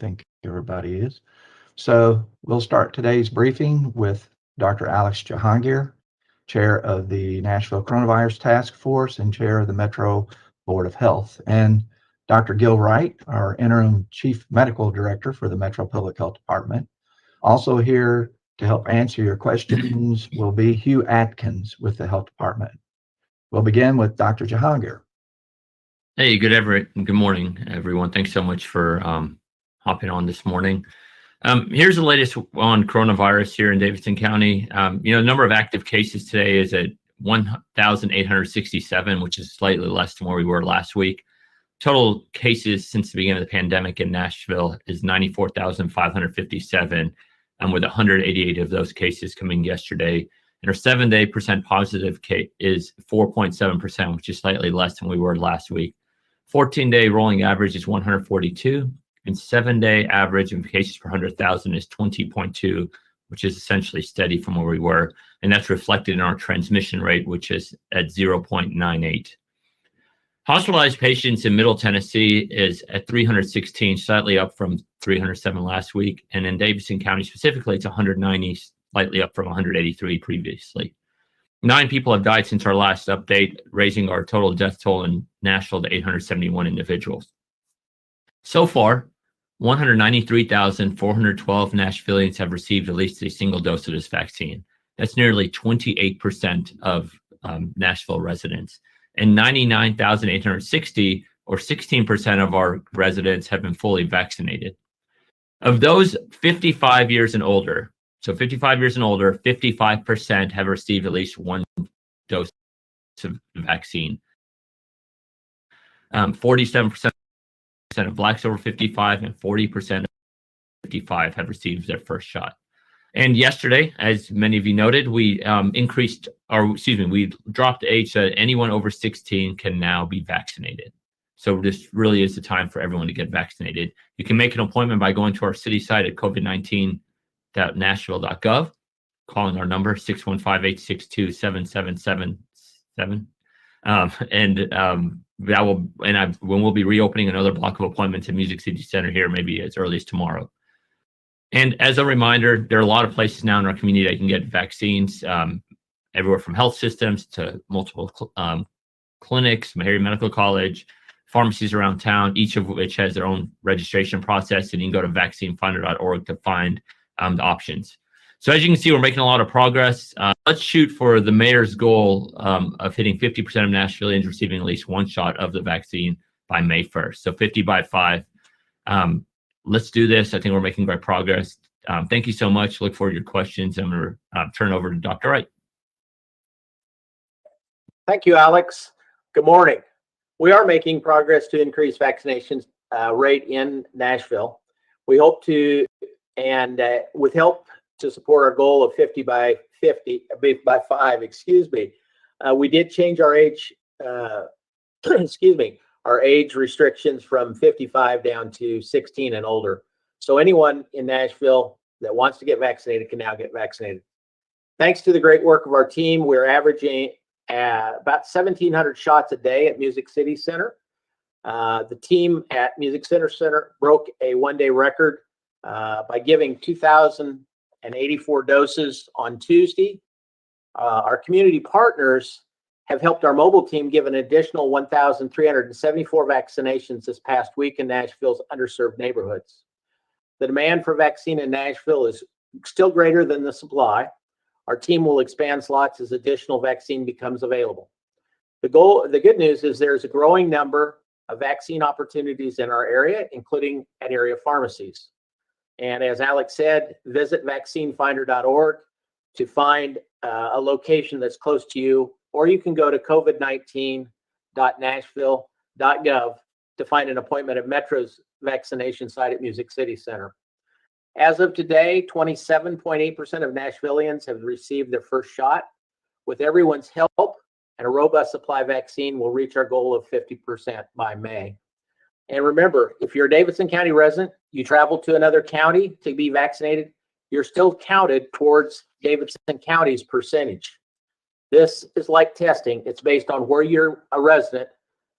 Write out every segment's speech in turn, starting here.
think everybody is. So we'll start today's briefing with Dr. Alex Jahangir, Chair of the Nashville Coronavirus Task Force and Chair of the Metro Board of Health, and Dr. Gill Wright, our Interim Chief Medical Director for the Metro Public Health Department. Also here to help answer your questions will be Hugh Atkins with the Health Department. We'll begin with Dr. Jahangir. Hey, good morning, everyone. Thanks so much for hopping on this morning. Here's the latest on coronavirus here in Davidson County. The number of active cases today is at 1,867, which is slightly less than where we were last week. Total cases since the beginning of the pandemic in Nashville is 94,557, with 188 of those cases coming yesterday. And our 7-day percent positive case is 4.7%, which is slightly less than we were last week. 14-day rolling average is 142, and 7-day average of cases per 100,000 is 20.2, which is essentially steady from where we were. And that's reflected in our transmission rate, which is at 0.98. Hospitalized patients in Middle Tennessee is at 316, slightly up from 307 last week. And in Davidson County specifically, it's 190, slightly up from 183 previously. 9 people have died since our last update, raising our total death toll in Nashville to 871 individuals. So far, 193,412 Nashvillians have received at least a single dose of this vaccine. That's nearly 28% of Nashville residents. And 99,860, or 16% of our residents, have been fully vaccinated. Of those 55 years and older, 55% have received at least one dose of vaccine. 47% of Blacks over 55 and 40% of 55 have received their first shot. And yesterday, as many of you noted, we dropped the age so that anyone over 16 can now be vaccinated. So this really is the time for everyone to get vaccinated. You can make an appointment by going to our city site at covid19.nashville.gov, calling our number 615-862-7777. When we'll be reopening another block of appointments at Music City Center here, maybe as early as tomorrow. And as a reminder, there are a lot of places now in our community that can get vaccines, everywhere from health systems to multiple clinics, Meharry Medical College, pharmacies around town, each of which has their own registration process. And you can go to vaccinefinder.org to find the options. So as you can see, we're making a lot of progress. Let's shoot for the mayor's goal of hitting 50% of Nashvillians receiving at least one shot of the vaccine by May 1st. So 50 by 5. Let's do this. I think we're making great progress. Thank you so much. Look forward to your questions. I'm going to turn over to Dr. Wright. Thank you, Alex. Good morning. We are making progress to increase vaccination rate in Nashville. We hope to, and with help to support our goal of 50 by 5, we did change our age, our age restrictions from 55 down to 16 and older. So anyone in Nashville that wants to get vaccinated can now get vaccinated. Thanks to the great work of our team, we're averaging about 1,700 shots a day at Music City Center. The team at Music Center broke a one-day record by giving 2,084 doses on Tuesday. Our community partners have helped our mobile team give an additional 1,374 vaccinations this past week in Nashville's underserved neighborhoods. The demand for vaccine in Nashville is still greater than the supply. Our team will expand slots as additional vaccine becomes available. The good news is there's a growing number of vaccine opportunities in our area, including at area pharmacies. And as Alex said, visit vaccinefinder.org to find a location that's close to you, or you can go to covid19.nashville.gov to find an appointment at Metro's vaccination site at Music City Center. As of today, 27.8% of Nashvillians have received their first shot. With everyone's help and a robust supply of vaccine, we'll reach our goal of 50% by May. And remember, if you're a Davidson County resident, you travel to another county to be vaccinated, you're still counted towards Davidson County's percentage. This is like testing. It's based on where you're a resident,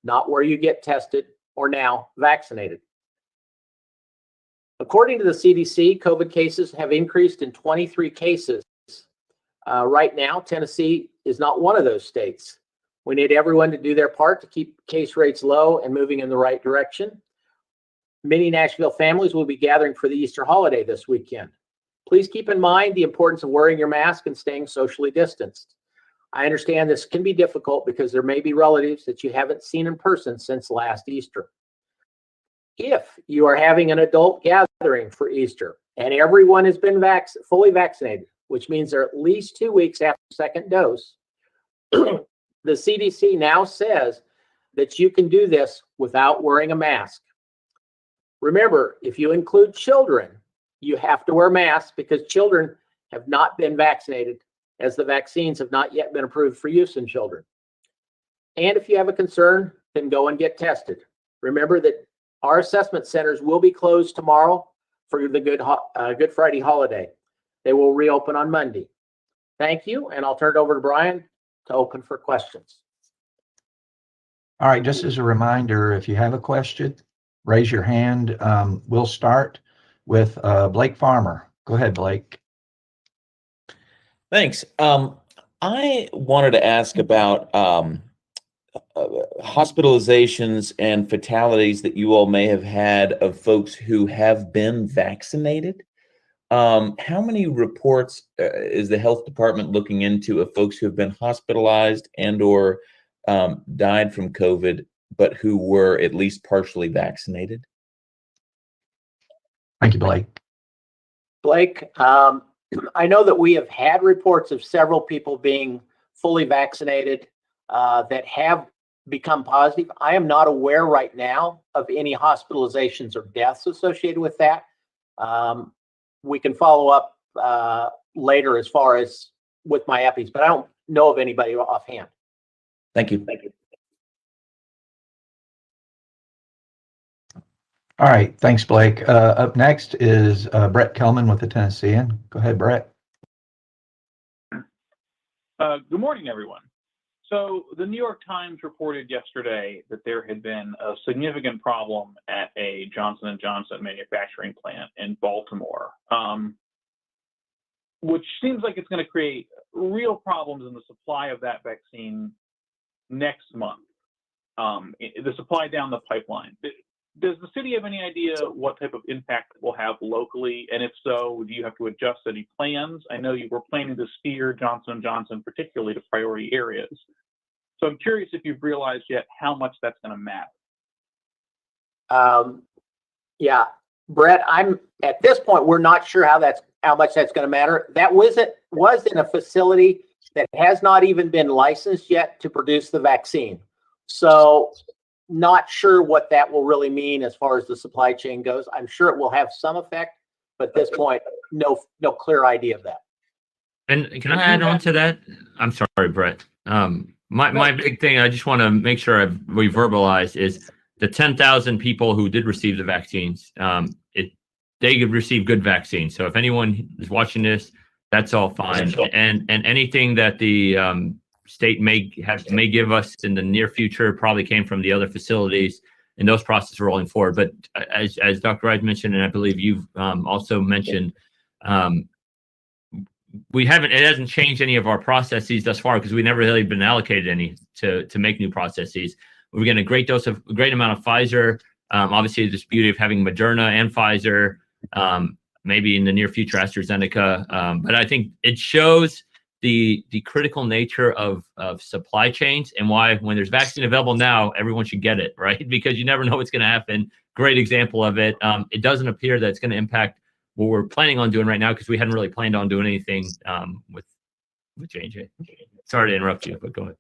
not where you get tested or now vaccinated. According to the CDC, COVID cases have increased in 23 cases. Right now, Tennessee is not one of those states. We need everyone to do their part to keep case rates low and moving in the right direction. Many Nashville families will be gathering for the Easter holiday this weekend. Please keep in mind the importance of wearing your mask and staying socially distanced. I understand this can be difficult because there may be relatives that you haven't seen in person since last Easter. If you are having an adult gathering for Easter and everyone has been fully vaccinated, which means they're at least 2 weeks after the second dose, the CDC now says that you can do this without wearing a mask. Remember, if you include children, you have to wear masks because children have not been vaccinated, as the vaccines have not yet been approved for use in children. And if you have a concern, then go and get tested. Remember that our assessment centers will be closed tomorrow for the Good Friday holiday. They will reopen on Monday. Thank you, and I'll turn it over to Brian to open for questions. All right, just as a reminder, if you have a question, raise your hand. We'll start with Blake Farmer. Go ahead, Blake. Thanks. I wanted to ask about hospitalizations and fatalities that you all may have had of folks who have been vaccinated. How many reports is the health department looking into of folks who have been hospitalized and or died from COVID, but who were at least partially vaccinated? Thank you, Blake. Blake, I know that we have had reports of several people being fully vaccinated that have become positive. I am not aware right now of any hospitalizations or deaths associated with that. We can follow up later as far as with my EPIs, but I don't know of anybody offhand. Thank you. Thank you. All right, thanks, Blake. Up next is Brett Kelman with the Tennessean. Go ahead, Brett. Good morning, everyone. So the New York Times reported yesterday that there had been a significant problem at a Johnson & Johnson manufacturing plant in Baltimore, which seems like it's going to create real problems in the supply of that vaccine next month, the supply down the pipeline. Does the city have any idea what type of impact it will have locally? And if so, do you have to adjust any plans? I know you were planning to steer Johnson & Johnson particularly to priority areas. So I'm curious if you've realized yet how much that's going to matter. Yeah, Brett, at this point, we're not sure how much that's going to matter. That was in a facility that has not even been licensed yet to produce the vaccine. So not sure what that will really mean as far as the supply chain goes. I'm sure it will have some effect, but at this point, no clear idea of that. And can I add on to that? I'm sorry, Brett. My big thing, I just want to make sure we verbalize is the 10,000 people who did receive the vaccines. They could receive good vaccines. So if anyone is watching this, that's all fine. And anything that the state may give us in the near future probably came from the other facilities, and those processes are rolling forward. But as Dr. Wright mentioned, and I believe you've also mentioned, it hasn't changed any of our processes thus far because we never really been allocated any to make new processes. We're getting a great amount of Pfizer. Obviously, this beauty of having Moderna and Pfizer, maybe in the near future AstraZeneca. But I think it shows the critical nature of supply chains and why when there's vaccine available now, everyone should get it, right? Because you never know what's going to happen. Great example of it. It doesn't appear that it's going to impact what we're planning on doing right now because we hadn't really planned on doing anything with J&J. Sorry to interrupt you, but go ahead.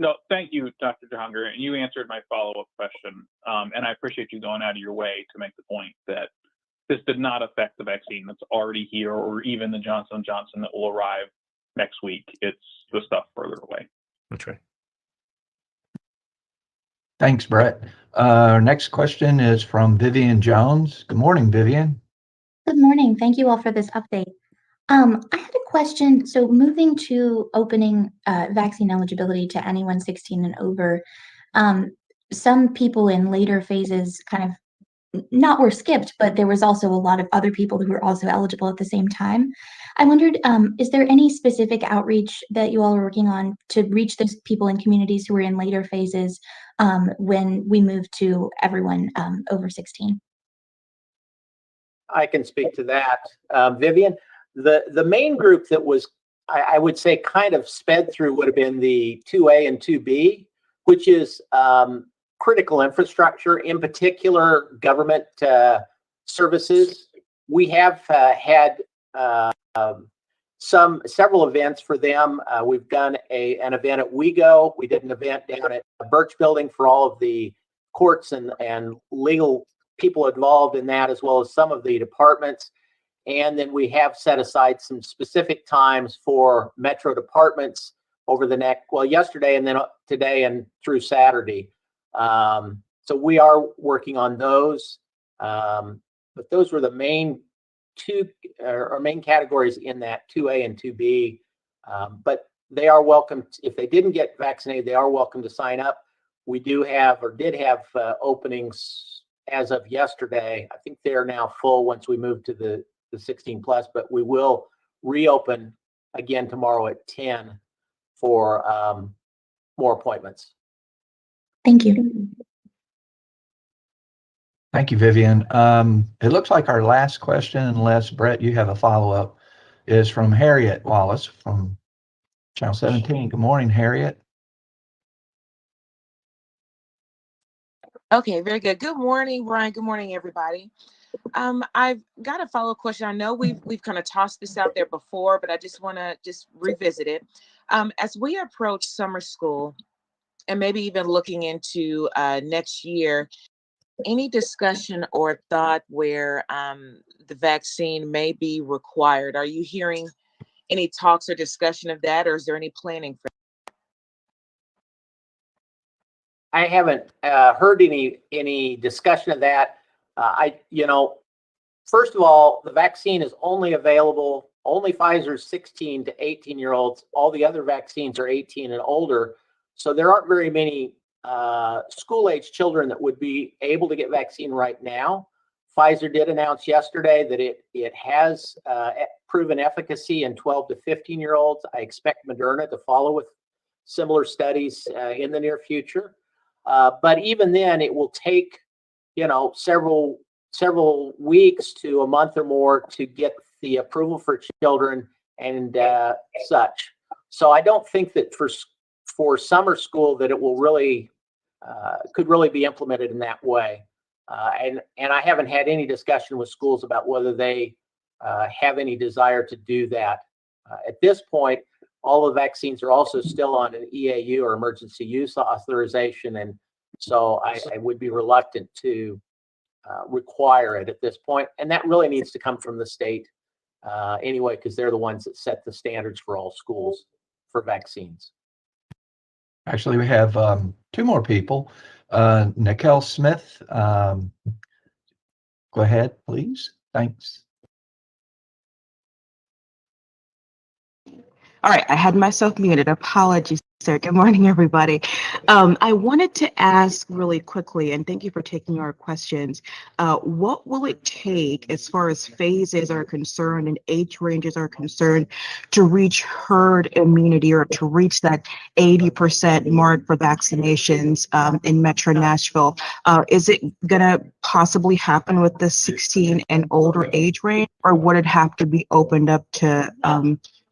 No, thank you, Dr. Jahangir, and you answered my follow-up question. And I appreciate you going out of your way to make the point that this did not affect the vaccine that's already here or even the Johnson & Johnson that will arrive next week. It's the stuff further away. That's right. Thanks, Brett. Our next question is from Vivian Jones. Good morning, Vivian. Good morning. Thank you all for this update. I had a question. So moving to opening vaccine eligibility to anyone 16 and over, some people in later phases kind of not were skipped, but there was also a lot of other people who were also eligible at the same time. I wondered, is there any specific outreach that you all are working on to reach those people in communities who are in later phases when we move to everyone over 16? I can speak to that. Vivian, the main group that was, I would say, kind of sped through would have been the 2A and 2B, which is critical infrastructure, in particular government services. We have had several events for them. We've done an event at WeGo. We did an event down at Birch Building for all of the courts and legal people involved in that, as well as some of the departments. And then we have set aside some specific times for metro departments over the next, well, yesterday and then today and through Saturday. So we are working on those. But those were the main main categories in that 2A and 2B. But they are welcome, if they didn't get vaccinated, they are welcome to sign up. We do have, or did have, openings as of yesterday. I think they are now full once we move to the 16 plus, but we will reopen again tomorrow at 10 for more appointments. Thank you. Thank you, Vivian. It looks like our last question, unless Brett, you have a follow-up, is from Harriet Wallace from Channel 17. Good morning, Harriet. Okay, very good. Good morning, Brian. Good morning, everybody. I've got a follow-up question. I know we've kind of tossed this out there before, but I just want to revisit it. As we approach summer school and maybe even looking into next year, any discussion or thought where the vaccine may be required? Are you hearing any talks or discussion of that, or is there any planning for that? I haven't heard any discussion of that. First of all, the vaccine is only available, only Pfizer's 16 to 18-year-olds. All the other vaccines are 18 and older. So there aren't very many school-age children that would be able to get vaccine right now. Pfizer did announce yesterday that it has proven efficacy in 12 to 15-year-olds. I expect Moderna to follow with similar studies in the near future. But even then, it will take, several weeks to a month or more to get the approval for children and such. So I don't think that for summer school that it will really could really be implemented in that way. And I haven't had any discussion with schools about whether they have any desire to do that. At this point, all the vaccines are also still on an EAU or emergency use authorization, and so I would be reluctant to require it at this point. And that really needs to come from the state anyway, because they're the ones that set the standards for all schools for vaccines. Actually, we have two more people. Nikel Smith, go ahead, please. Thanks. All right, I had myself muted. Apologies, sir. Good morning, everybody. I wanted to ask really quickly, and thank you for taking our questions. What will it take as far as phases are concerned and age ranges are concerned to reach herd immunity or to reach that 80% mark for vaccinations in Metro Nashville? Is it going to possibly happen with the 16 and older age range, or would it have to be opened up to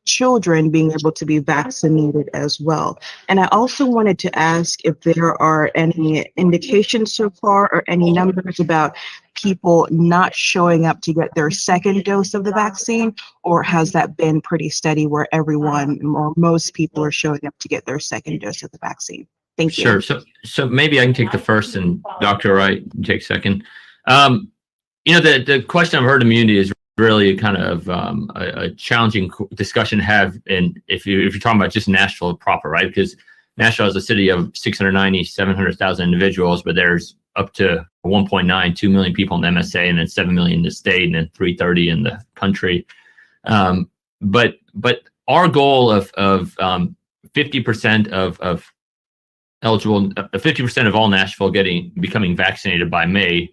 children being able to be vaccinated as well? And I also wanted to ask if there are any indications so far or any numbers about people not showing up to get their second dose of the vaccine, or has that been pretty steady where everyone or most people are showing up to get their second dose of the vaccine? Thank you. Sure. So maybe I can take the first and Dr. Wright can take second. The question of herd immunity is really kind of a challenging discussion to have, and if you're talking about just Nashville proper, right? Because Nashville is a city of 700,000 individuals, but there's up to 1.92 million people in the MSA, and then 7 million in the state, and then 330 in the country. But our goal of 50% of eligible, 50% of all Nashville becoming vaccinated by May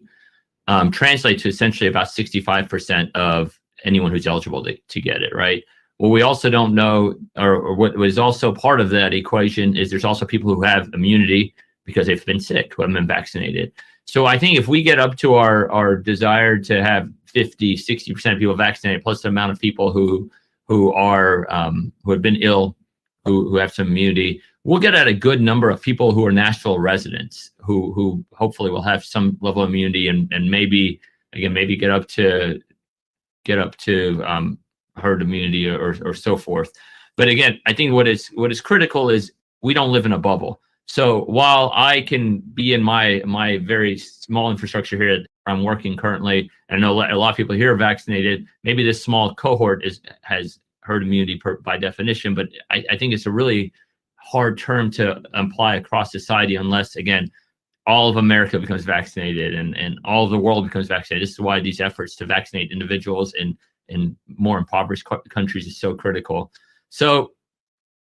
translate to essentially about 65% of anyone who's eligible to get it, right? What we also don't know, or what was also part of that equation, is there's also people who have immunity because they've been sick, who haven't been vaccinated. So I think if we get up to our desire to have 50, 60% of people vaccinated, plus the amount of people who have been ill, who have some immunity, we'll get at a good number of people who are Nashville residents who hopefully will have some level of immunity and maybe get up to herd immunity or so forth. But again, I think what is critical is we don't live in a bubble. So while I can be in my very small infrastructure here that I'm working currently, and I know a lot of people here are vaccinated, maybe this small cohort has herd immunity by definition, but I think it's a really hard term to apply across society unless, again, all of America becomes vaccinated and all of the world becomes vaccinated. This is why these efforts to vaccinate individuals in more impoverished countries is so critical. So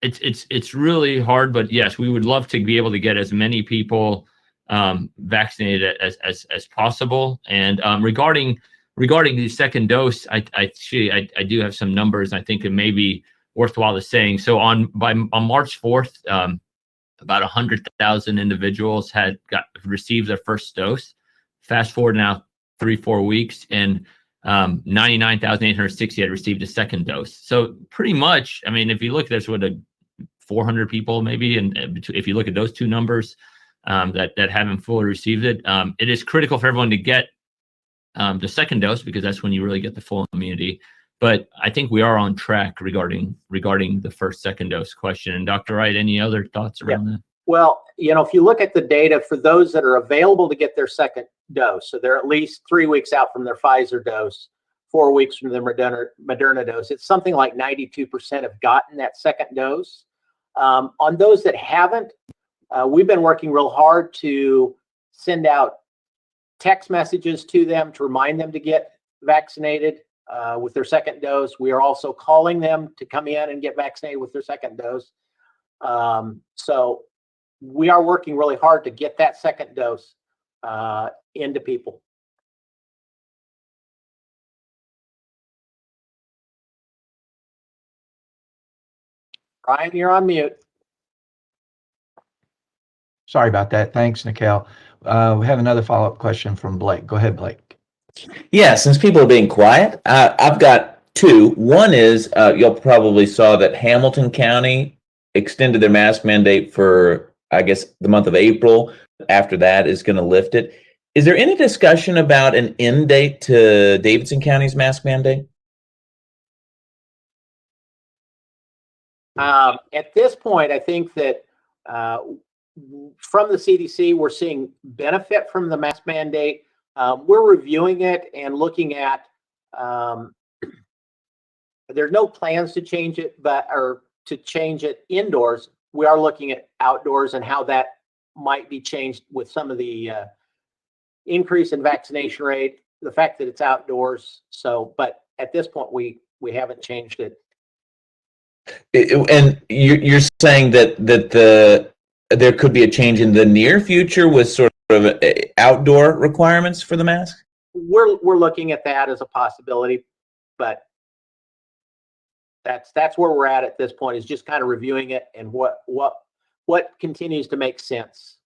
it's really hard, but yes, we would love to be able to get as many people vaccinated as possible. And regarding the second dose, I do have some numbers. I think it may be worthwhile to saying. So on March 4th, about 100,000 individuals had received their first dose. Fast forward now 3-4 weeks, and 99,860 had received a second dose. So pretty much, I mean, if you look, there's 400 people maybe, and if you look at those two numbers that haven't fully received it, it is critical for everyone to get the second dose because that's when you really get the full immunity. But I think we are on track regarding the first, second dose question. And Dr. Wright, any other thoughts around that? Well, if you look at the data for those that are available to get their second dose, so they're at least 3 weeks out from their Pfizer dose, 4 weeks from their Moderna dose, it's something like 92% have gotten that second dose. On those that haven't, we've been working real hard to send out text messages to them to remind them to get vaccinated with their second dose. We are also calling them to come in and get vaccinated with their second dose. So we are working really hard to get that second dose into people. Ryan, you're on mute. Sorry about that. Thanks, Nikhil. We have another follow-up question from Blake. Go ahead, Blake. Yeah, since people are being quiet, I've got two. One is you'll probably saw that Hamilton County extended their mask mandate for, I guess, the month of April. After that is going to lift it. Is there any discussion about an end date to Davidson County's mask mandate? At this point, I think that from the CDC, we're seeing benefit from the mask mandate. We're reviewing it and looking at, there's no plans to change it, or to change it indoors. We are looking at outdoors and how that might be changed with some of the increase in vaccination rate, the fact that it's outdoors. So, but at this point, we haven't changed it. And you're saying that there could be a change in the near future with sort of outdoor requirements for the mask? We're looking at that as a possibility, but that's where we're at this point, is just kind of reviewing it and what continues to make sense.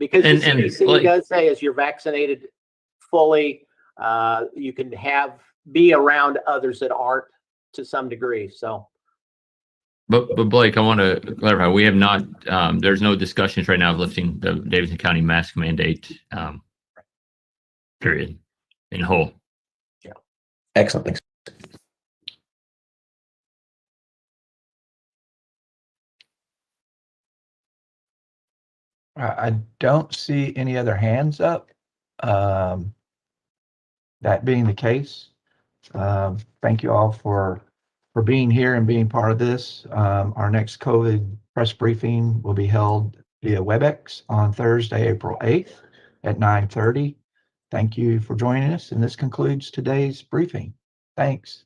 Because the CDC does say, as you're vaccinated fully, you can be around others that aren't to some degree. So. But Blake, I want to clarify, we have not, there's no discussions right now of lifting the Davidson County mask mandate, period, in whole. Yeah. Excellent. Thanks. I don't see any other hands up. That being the case, thank you all for being here and being part of this. Our next COVID press briefing will be held via WebEx on Thursday, April 8th at 9:30. Thank you for joining us, and this concludes today's briefing. Thanks.